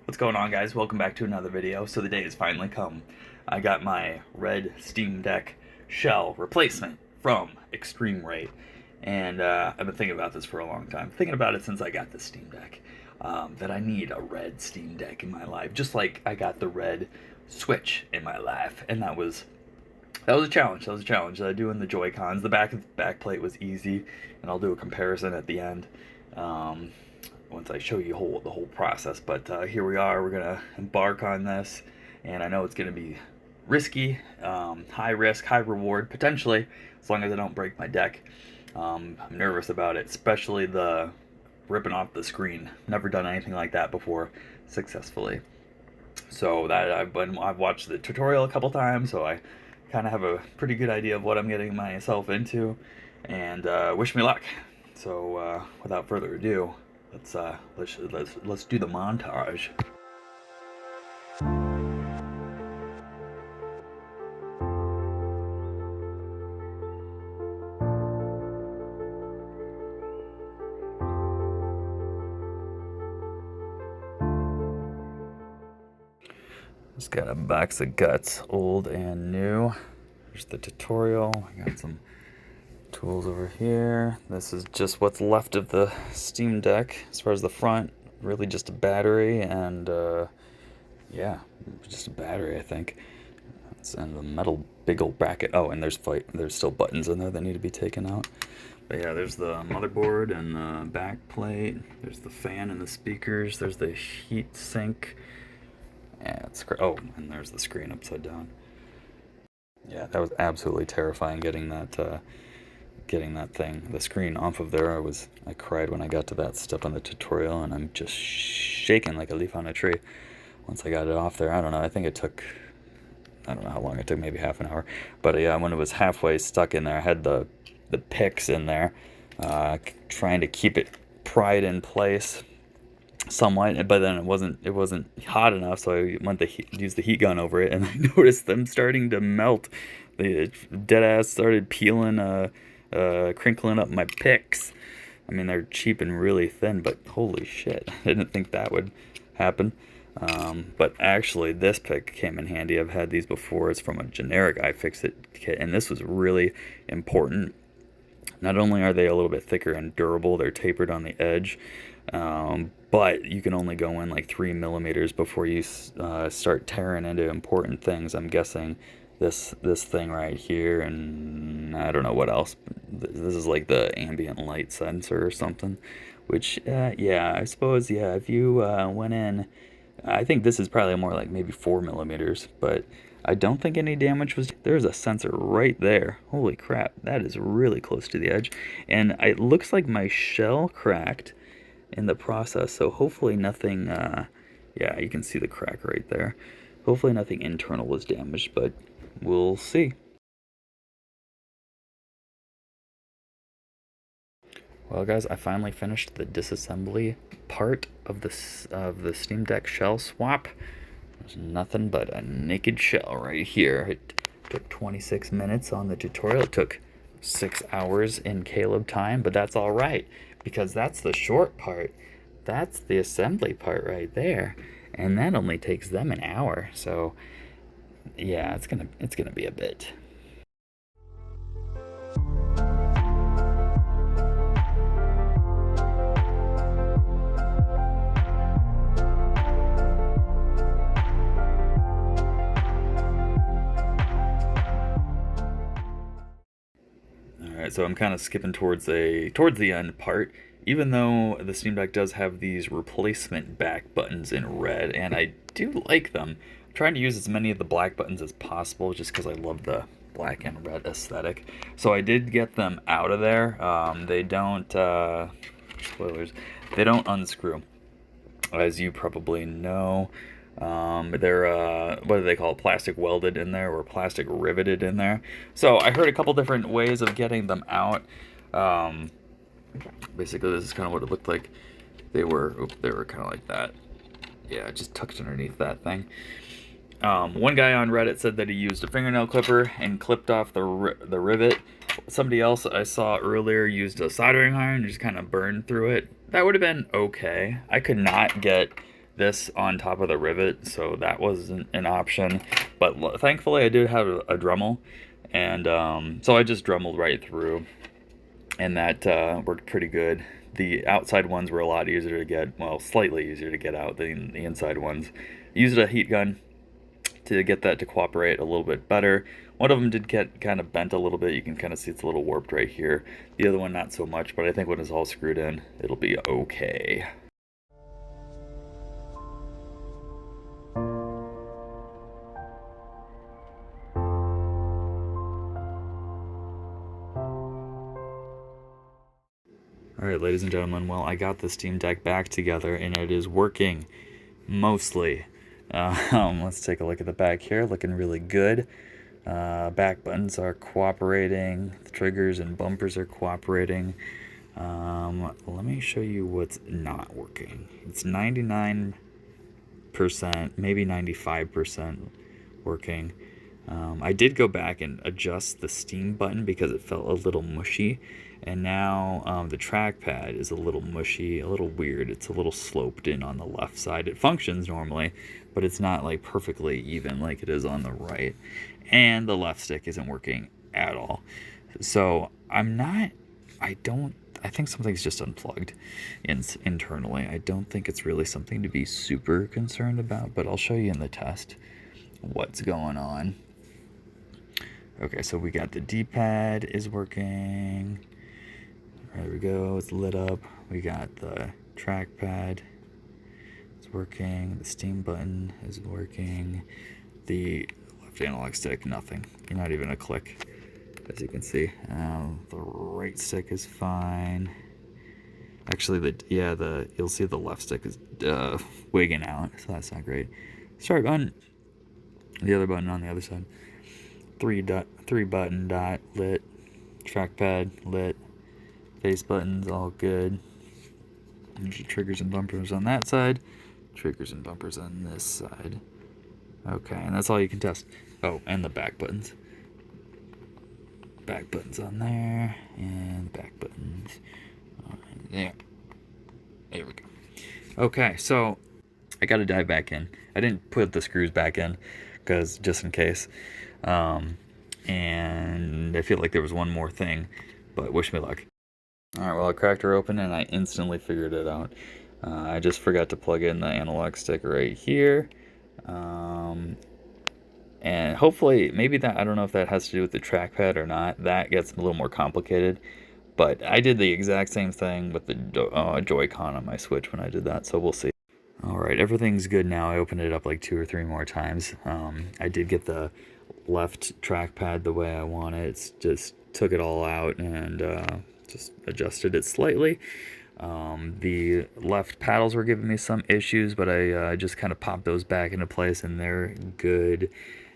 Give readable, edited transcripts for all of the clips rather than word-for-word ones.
What's going on, guys? Welcome back to another video. So the day has finally come. I got my red Steam Deck shell replacement from Extreme Rate, and I've been thinking about this for a long time. Thinking about it since I got the Steam Deck. That I need a red Steam Deck in my life, just like I got the red Switch in my life, and that was a challenge. That was a challenge. Doing the Joy Cons, the back plate was easy, and I'll do a comparison at the end. Once I show you the whole process. But here we are. We're gonna embark on this, and I know it's gonna be risky, high risk, high reward potentially, as long as I don't break my deck. I'm nervous about it, especially the ripping off the screen. Never done anything like that before successfully. So that I've watched the tutorial a couple times, so I kind of have a pretty good idea of what I'm getting myself into, and wish me luck. So without further ado, let's do the montage. Just got a box of guts, old and new. Here's the tutorial. I got some tools over here. This is just what's left of the Steam Deck as far as the front. Really just a battery and yeah, just a battery, I think. And a metal big old bracket. Oh, and there's still buttons in there that need to be taken out. But yeah, there's the motherboard and the back plate. There's the fan and the speakers. There's the heat sink. Yeah, oh, and there's the screen upside down. Yeah, that was absolutely terrifying getting that the screen off of there. I cried when I got to that step on the tutorial, and I'm just shaking like a leaf on a tree once I got it off there. I don't know, I think it took, I don't know how long it took, maybe half an hour. But yeah, when it was halfway stuck in there, I had the picks in there, trying to keep it pried in place somewhat, but then it wasn't hot enough, so I went to use the heat gun over it, and I noticed them starting to melt. The dead ass started peeling, crinkling up my picks. I mean, they're cheap and really thin, but holy shit, I didn't think that would happen. But actually, this pick came in handy. I've had these before. It's from a generic iFixit kit, and this was really important. Not only are they a little bit thicker and durable, they're tapered on the edge, but you can only go in like 3 millimeters before you start tearing into important things. I'm guessing this thing right here, and I don't know what else. This is like the ambient light sensor or something, which yeah, I suppose, yeah, if you went in, I think this is probably more like maybe 4 millimeters, but I don't think any damage was. There's a sensor right there. Holy crap, that is really close to the edge, and it looks like my shell cracked in the process, so hopefully nothing, yeah, you can see the crack right there. Hopefully nothing internal was damaged, but we'll see. Well, guys, I finally finished the disassembly part of the Steam Deck shell swap. There's nothing but a naked shell right here. It took 26 minutes on the tutorial. It took 6 hours in Caleb time, but that's all right, because that's the short part. That's the assembly part right there, and that only takes them an hour. So yeah, it's gonna be a bit. Alright, so I'm kind of skipping towards the end part, even though the Steam Deck does have these replacement back buttons in red, and I do like them. I'm trying to use as many of the black buttons as possible, just because I love the black and red aesthetic. So I did get them out of there. They don't, spoilers, they don't unscrew, as you probably know. They're what do they call it, plastic welded in there, or plastic riveted in there. So I heard a couple different ways of getting them out. Basically, this is kind of what it looked like. They were kind of like that. Yeah, just tucked underneath that thing. One guy on Reddit said that he used a fingernail clipper and clipped off the rivet. Somebody else I saw earlier used a soldering iron and just kind of burned through it. That would have been okay. I could not get this on top of the rivet, so that wasn't an option. But thankfully I did have a Dremel, and so I just Dremeled right through, and that worked pretty good. The outside ones were a lot easier to get, well, slightly easier to get out than the inside ones. Used a heat gun to get that to cooperate a little bit better. One of them did get kind of bent a little bit. You can kind of see it's a little warped right here. The other one not so much, but I think when it's all screwed in, it'll be okay. Alright, ladies and gentlemen, well, I got the Steam Deck back together, and it is working, mostly. Let's take a look at the back here, looking really good. Back buttons are cooperating, the triggers and bumpers are cooperating. Let me show you what's not working. It's 99%, maybe 95% working. I did go back and adjust the Steam button because it felt a little mushy, and now the trackpad is a little mushy, a little weird. It's a little sloped in on the left side. It functions normally, but it's not like perfectly even like it is on the right. And the left stick isn't working at all. So I think something's just unplugged internally. I don't think it's really something to be super concerned about, but I'll show you in the test what's going on. Okay, so we got the D-pad is working. There we go, it's lit up. We got the trackpad, it's working. The Steam button is working. The left analog stick, nothing. Not even a click, as you can see. The right stick is fine. Actually, you'll see the left stick is wigging out, so that's not great. Start button, the other button on the other side. Three button dot lit, trackpad lit, face buttons all good. There's your triggers and bumpers on that side, triggers and bumpers on this side. Okay, and that's all you can test. Oh, and the back buttons. Back buttons on there, and back buttons on there. There we go. Okay, so I gotta dive back in. I didn't put the screws back in, because just in case. And I feel like there was one more thing, but wish me luck. Alright, well, I cracked her open and I instantly figured it out. I just forgot to plug in the analog stick right here. And hopefully, maybe that, I don't know if that has to do with the trackpad or not. That gets a little more complicated. But I did the exact same thing with the Joy-Con on my Switch when I did that, so we'll see. Alright, everything's good now. I opened it up like 2 or 3 more times. I did get the left trackpad the way I want it. It's just took it all out and just adjusted it slightly. The left paddles were giving me some issues, but I just kind of popped those back into place and they're good.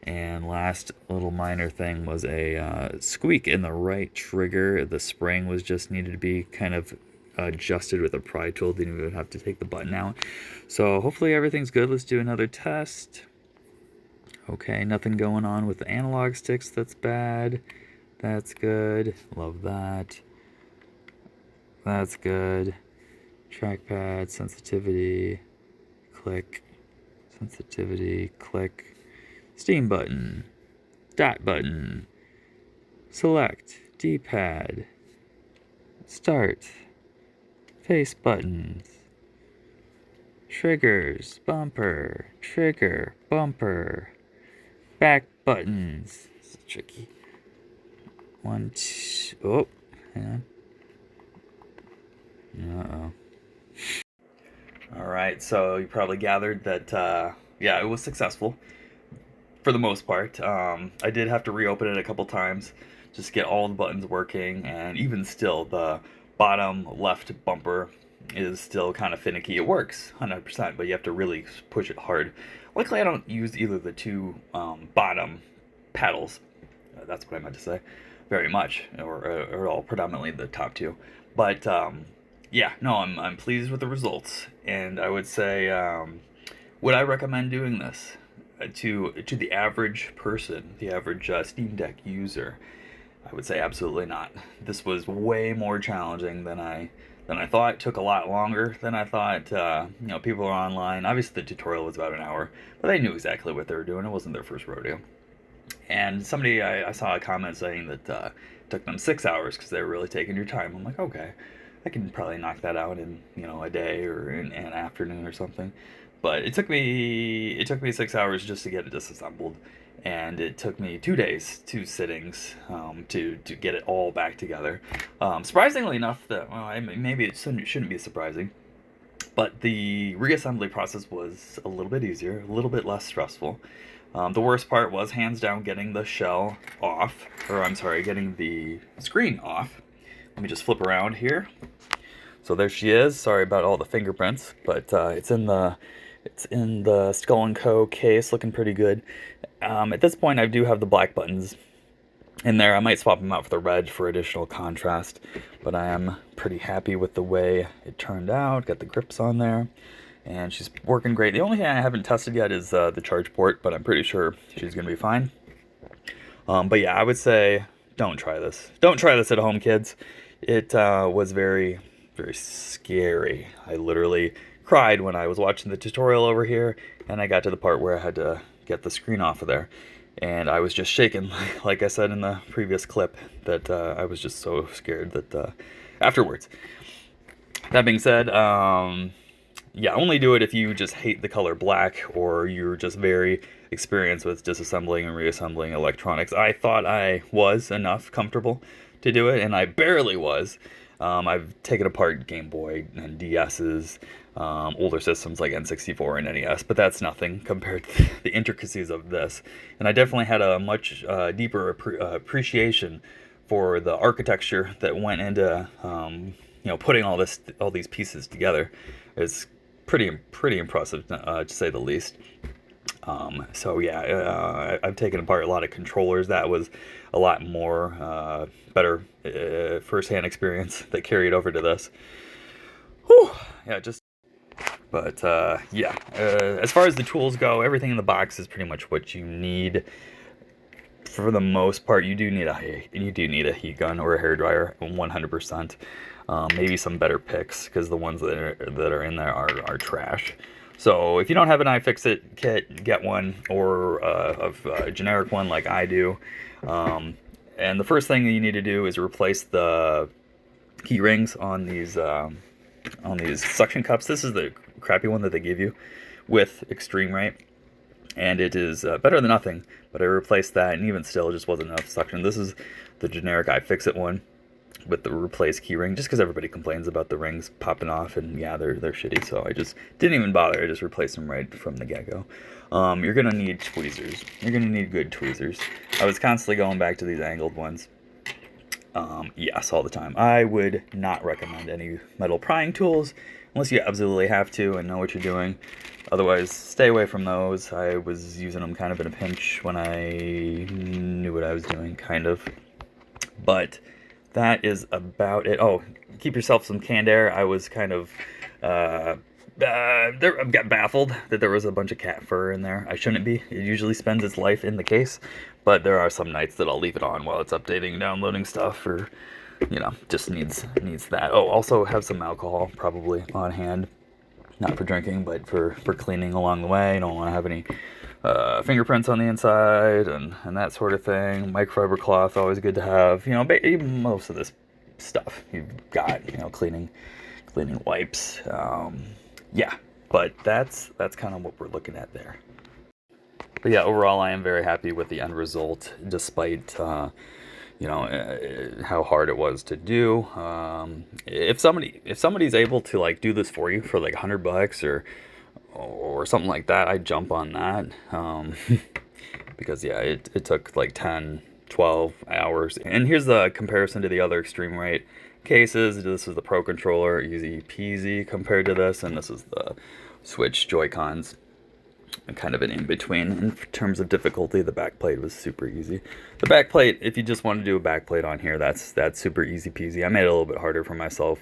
And last little minor thing was a squeak in the right trigger. The spring was just needed to be kind of adjusted with a pry tool. Didn't even have to take the button out. So hopefully everything's good. Let's do another test. Okay, nothing going on with the analog sticks that's bad. That's good. Love that. That's good. Trackpad, sensitivity, click, sensitivity, click. Steam button, dot button, select, D-pad, start, face buttons, triggers, bumper, trigger, bumper, back buttons. This is tricky. 1, 2, oh, hang on. Uh-oh. Alright, so you probably gathered that, yeah, it was successful. For the most part. I did have to reopen it a couple times just to get all the buttons working, and even still, the bottom left bumper is still kind of finicky. It works 100%, but you have to really push it hard. Luckily, I don't use either of the two bottom paddles. That's what I meant to say. Very much, or all predominantly the top two. But yeah, no, I'm pleased with the results, and I would say, would I recommend doing this to the average person, the average Steam Deck user? I would say absolutely not. This was way more challenging than I than I thought. It took a lot longer than I thought. People are online. Obviously, the tutorial was about an hour, but they knew exactly what they were doing. It wasn't their first rodeo. And somebody, I saw a comment saying that it took them 6 hours because they were really taking your time. I'm like, okay, I can probably knock that out in a day or in an afternoon or something. But it took me 6 hours just to get it disassembled, and it took me 2 days, 2 sittings, to get it all back together. Surprisingly enough, maybe it shouldn't be surprising, but the reassembly process was a little bit easier, a little bit less stressful. The worst part was hands down getting the shell off, or I'm sorry, getting the screen off. Let me just flip around here. So there she is. Sorry about all the fingerprints, but it's in the Skull & Co. case, looking pretty good. At this point, I do have the black buttons in there. I might swap them out for the red for additional contrast, but I am pretty happy with the way it turned out. Got the grips on there, and she's working great. The only thing I haven't tested yet is the charge port, but I'm pretty sure she's going to be fine. But yeah, I would say don't try this. Don't try this at home, kids. It was very, very scary. I literally cried when I was watching the tutorial over here, and I got to the part where I had to get the screen off of there, and I was just shaking, like I said in the previous clip, that I was just so scared that afterwards. That being said, yeah, only do it if you just hate the color black, or you're just very experienced with disassembling and reassembling electronics. I thought I was enough comfortable to do it, and I barely was. I've taken apart Game Boy and DS's, older systems like N64 and NES, but that's nothing compared to the intricacies of this. And I definitely had a much deeper appreciation for the architecture that went into putting all these pieces together. It's pretty impressive, to say the least. So yeah, I've taken apart a lot of controllers. That was a lot more better first-hand experience that carried over to this. Whew, yeah, yeah. As far as the tools go, everything in the box is pretty much what you need. For the most part, you do need a heat gun or a hairdryer, 100%. Maybe some better picks, because the ones that are in there are trash. So if you don't have an iFixit kit, get one, or a generic one like I do. And the first thing that you need to do is replace the key rings on these suction cups. This is the crappy one that they give you with Extreme Rate, and it is better than nothing. But I replaced that, and even still, it just wasn't enough suction. This is the generic iFixit one with the replaced keyring, just because everybody complains about the rings popping off, and yeah, they're shitty, so I just didn't even bother. I just replaced them right from the get-go. You're gonna need tweezers. You're gonna need good tweezers. I was constantly going back to these angled ones. Yes, all the time. I would not recommend any metal prying tools unless you absolutely have to and know what you're doing. Otherwise, stay away from those. I was using them kind of in a pinch when I knew what I was doing, kind of. But that is about it. Oh, keep yourself some canned air. I was kind of got baffled that there was a bunch of cat fur in there. I shouldn't be. It usually spends its life in the case, but there are some nights that I'll leave it on while it's updating and downloading stuff, or just needs that. Oh, also have some alcohol probably on hand, not for drinking, but for cleaning along the way. You don't want to have any fingerprints on the inside and that sort of thing. Microfiber cloth, always good to have. Even most of this stuff you've got. Cleaning wipes. Yeah, but that's kind of what we're looking at there. But yeah, overall, I am very happy with the end result, despite how hard it was to do. If somebody's able to do this for you for like $100 or something like that, I'd jump on that. Because yeah, it took like 10, 12 hours. And here's the comparison to the other Extreme Rate cases. This is the Pro Controller, easy peasy compared to this, and this is the Switch Joy-Cons, kind of an in-between. In terms of difficulty, the backplate was super easy. The backplate, if you just want to do a backplate on here, that's super easy peasy. I made it a little bit harder for myself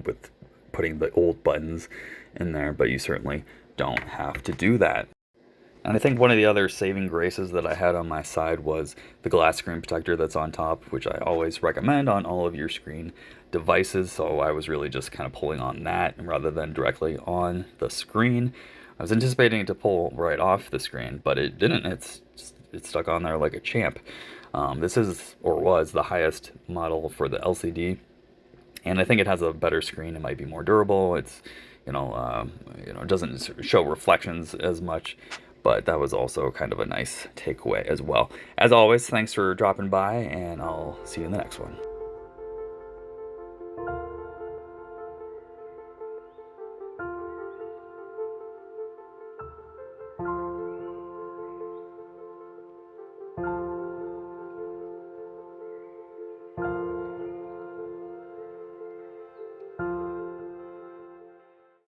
with putting the old buttons in there, but you certainly don't have to do that. And I think one of the other saving graces that I had on my side was the glass screen protector that's on top, which I always recommend on all of your screen devices, so I was really just kind of pulling on that rather than directly on the screen. I was anticipating it to pull right off the screen, but it didn't. It stuck on there like a champ. This is, or was, the highest model for the LCD, and I think it has a better screen. It might be more durable. It's, it doesn't show reflections as much, but that was also kind of a nice takeaway as well. As always, thanks for dropping by, and I'll see you in the next one.